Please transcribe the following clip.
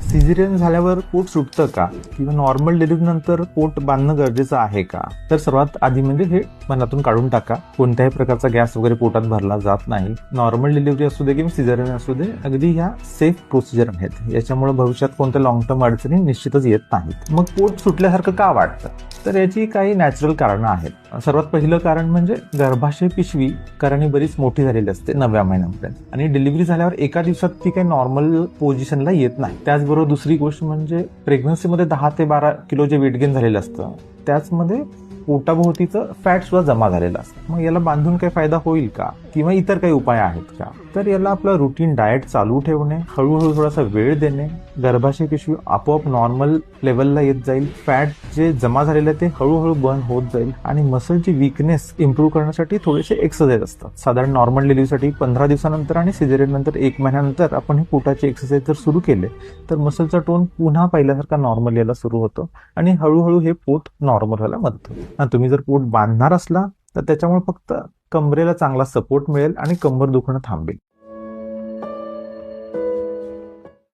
Caesarean झाल्यावर पोट सुटतं का किंवा नॉर्मल डिलिव्हरी नंतर पोट बांधणं गरजेचं आहे का? तर सर्वात आधी म्हणजे हे मनातून काढून टाका. कोणत्याही प्रकारचा गॅस वगैरे पोटात भरला जात नाही. नॉर्मल डिलिव्हरी असू दे किंवा सिझेरियन असू दे, अगदी ह्या सेफ प्रोसिजर आहेत. याच्यामुळे भविष्यात कोणत्या लॉंग टर्म अडचणी निश्चितच येत नाहीत. मग पोट सुटल्यासारखं का वाटतं? तर याची काही नॅचरल कारणं आहेत. सर्वात पहिलं कारण म्हणजे गर्भाशय पिशवी करणी बरीच मोठी झालेली असते 9व्या महिन्यापर्यंत आणि डिलिव्हरी झाल्यावर एका दिवसात ती काही नॉर्मल पोझिशनला येत नाही. त्याचबरोबर दुसरी गोष्ट म्हणजे प्रेग्नन्सीमध्ये 10 ते 12 किलो जे वेट गेन झालेलं असतं त्याचमध्ये पोटाभोवतीचं फॅट सुद्धा जमा झालेलं असतं. मग याला बांधून काही फायदा होईल का किंवा इतर काही उपाय आहेत का? तर याला आपलं रुटीन डाएट चालू ठेवणे, हळूहळू थोडासा वेळ देणे, गर्भाशय पिशवी आपोआप नॉर्मल लेवलला येत जाईल, फॅट जे जमा झालेलं आहे ते हळूहळू बर्न होत जाईल आणि मसलची विकनेस इम्प्रूव्ह करण्यासाठी थोडेसे एक्सरसाइज असतात. साधारण नॉर्मल डिलिव्हरीसाठी 15 दिवसानंतर आणि सिझेरियन नंतर 1 महिन्यानंतर आपण हे पोटाचे एक्सरसाइज जर सुरू केले तर मसलचा टोन पुन्हा पहिल्यासारखा नॉर्मल यायला सुरू होतो आणि हळूहळू हे पोट नॉर्मल व्हायला मदत होते. तुम्ही जर पोट बांधणार असला तर त्याच्यामुळे फक्त कमरेला चांगला सपोर्ट मिळेल आणि कंबर दुखणं थांबेल.